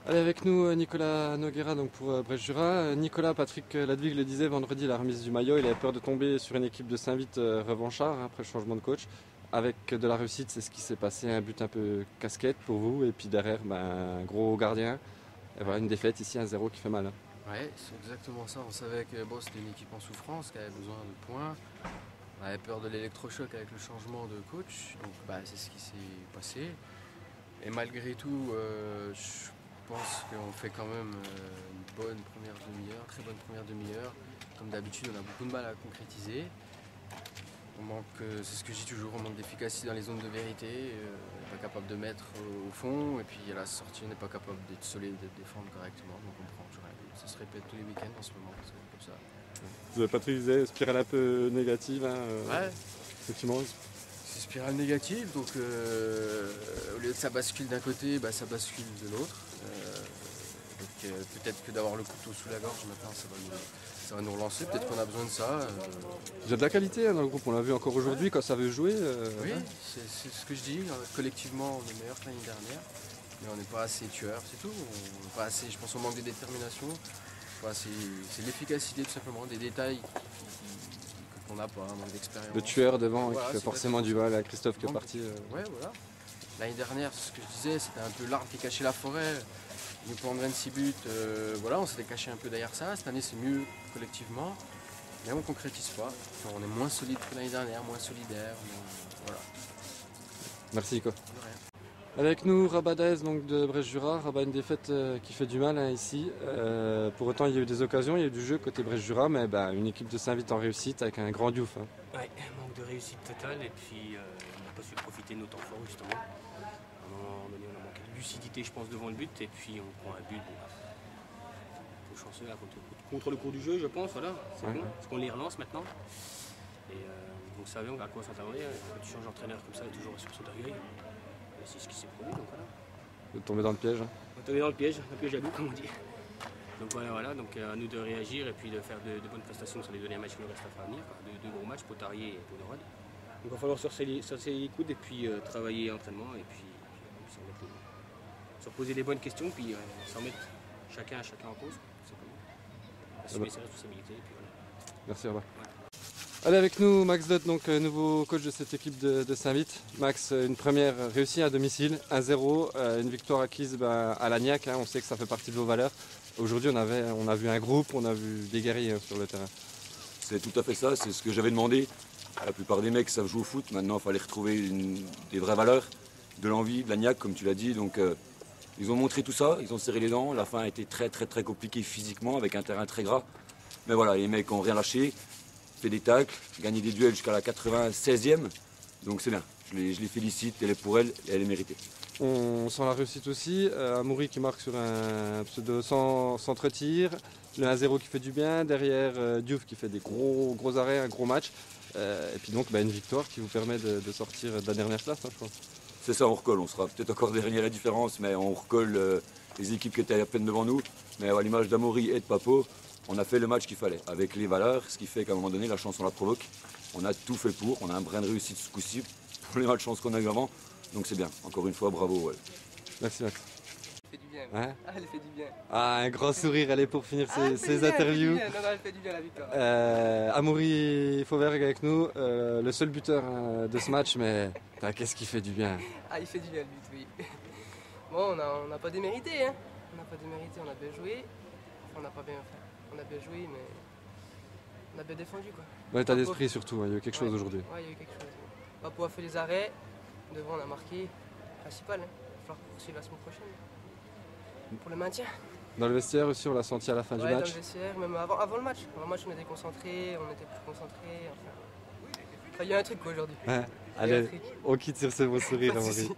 Allez, avec nous Nicolas Noguera donc pour Brest-Jura. Nicolas, Patrick Ladvig le disait vendredi, la remise du maillot, il avait peur de tomber sur une équipe de Saint-Vith revanchard après le changement de coach. Avec de la réussite, c'est ce qui s'est passé, un but un peu casquette pour vous, et puis derrière un gros gardien. Et voilà, une défaite ici, 1-0 qui fait mal. Ouais, c'est exactement ça. On savait que c'était une équipe en souffrance, qui avait besoin de points. On avait peur de l'électrochoc avec le changement de coach, donc c'est ce qui s'est passé. Et malgré tout, je pense qu'on fait quand même une bonne première demi-heure, très bonne première demi-heure. Comme d'habitude, on a beaucoup de mal à concrétiser. On manque, c'est ce que je dis toujours, on manque d'efficacité dans les zones de vérité. On n'est pas capable de mettre au fond, et puis à la sortie, on n'est pas capable d'être solide, de défendre correctement. Donc on prend toujours un but. Ça se répète tous les week-ends en ce moment, c'est comme ça. Vous avez Patrick disait spirale un peu négative. Ouais. Effectivement. C'est spirale négative, donc au lieu que ça bascule d'un côté, ça bascule de l'autre. Peut-être que d'avoir le couteau sous la gorge maintenant, ça va nous relancer. Peut-être qu'on a besoin de ça. Il y a de la qualité dans le groupe, on l'a vu encore aujourd'hui quand ça veut jouer. Oui, c'est ce que je dis. Collectivement, on est meilleur que l'année dernière, mais on n'est pas assez tueur, c'est tout. On n'est pas assez, je pense qu'on manque de détermination. C'est l'efficacité tout simplement, des détails qu'on n'a pas, un manque d'expérience. Le tueur devant voilà, qui fait forcément du mal à Christophe qui est parti. Ouais, voilà. L'année dernière, c'est ce que je disais, c'était un peu l'arbre qui cachait la forêt. Nous prendre 26 buts, on s'était caché un peu derrière ça. Cette année, c'est mieux collectivement, mais on ne concrétise pas. Enfin, on est moins solide que l'année dernière, moins solidaire. Voilà. Merci Nico. Avec nous Rabat Daez donc de Brest-Jura. Rabat, une défaite qui fait du mal ici. Pour autant, il y a eu des occasions, il y a eu du jeu côté Brest-Jura, mais une équipe de Saint-Vith en réussite avec un grand Diouf. Ouais, manque de réussite totale, et puis on n'a pas su profiter de nos temps forts justement. À un moment donné, on a manqué de lucidité, je pense, devant le but, et puis on prend un but. Faut chanceux là, contre le cours du jeu, je pense, voilà. C'est bon, parce qu'on les relance maintenant. Et vous savez, on va à quoi s'attendre. Quand tu changes d'entraîneur comme ça, il y a toujours sur son orgueil. C'est ce qui s'est produit, donc voilà. Vous tombez dans le piège. On est tombé dans le piège à loup, comme on dit. Donc voilà, donc à nous de réagir et puis de faire de bonnes prestations sur les derniers matchs qui nous restent à venir, deux gros matchs, Potarié et Ponerod. Donc il va falloir sortir les coudes et puis travailler l'entraînement, et puis se reposer les bonnes questions, puis s'en mettre chacun en cause, simplement. Assumer ses responsabilités, et puis voilà. Merci Rabat. Ouais. Allez, avec nous Max Dott, donc nouveau coach de cette équipe de Saint-Vith. Max, une première réussie à domicile, 1-0, une victoire acquise à Lagnac, on sait que ça fait partie de vos valeurs. Aujourd'hui on a vu un groupe, on a vu des guerriers sur le terrain. C'est tout à fait ça, c'est ce que j'avais demandé. La plupart des mecs savent jouer au foot, maintenant il fallait retrouver des vraies valeurs, de l'envie, de Lagnac comme tu l'as dit. Donc ils ont montré tout ça, ils ont serré les dents. La fin a été très très très compliquée physiquement avec un terrain très gras. Mais voilà, les mecs n'ont rien lâché. Fait des tacles, gagné des duels jusqu'à la 96e, donc c'est bien. Je les félicite, elle est pour elle et elle est méritée. On sent la réussite aussi, Amoury qui marque sur un pseudo centre-tir, le 1-0 qui fait du bien, derrière Diouf qui fait des gros arrêts, un gros match, et puis donc une victoire qui vous permet de sortir de la dernière place, je crois. C'est ça, on recolle, on sera peut-être encore dernier à la différence, mais on recolle les équipes qui étaient à peine devant nous, mais à l'image d'Amoury et de Papo, on a fait le match qu'il fallait, avec les valeurs, ce qui fait qu'à un moment donné, la chance, on la provoque. On a tout fait pour, on a un brin de réussite ce coup-ci pour les malchances qu'on a eu avant. Donc c'est bien, encore une fois, bravo. Ouais. Merci Max. Elle fait du bien. Elle fait du bien. Un grand sourire, elle est pour finir ces interviews. Elle fait du bien la victoire. Amoury Fauvergue avec nous, le seul buteur de ce match, mais qu'est-ce qui fait du bien? Il fait du bien le but, oui. Bon, on n'a pas démérité, On n'a pas démérité, on a bien joué. On n'a pas bien fait. On a bien joué, mais on a bien défendu, quoi. Dans l'état d'esprit surtout, il y a eu quelque chose aujourd'hui. Ouais, il y a eu quelque chose. Papo a fait les arrêts, devant on a marqué, principal. Il va falloir poursuivre la semaine prochaine pour le maintien. Dans le vestiaire aussi, on l'a senti à la fin du match. Dans le vestiaire, même avant le match. Avant le match, on était concentrés, on était plus concentrés. Enfin, il y a un truc aujourd'hui. Allez, on quitte sur ce beau sourire, Amoury.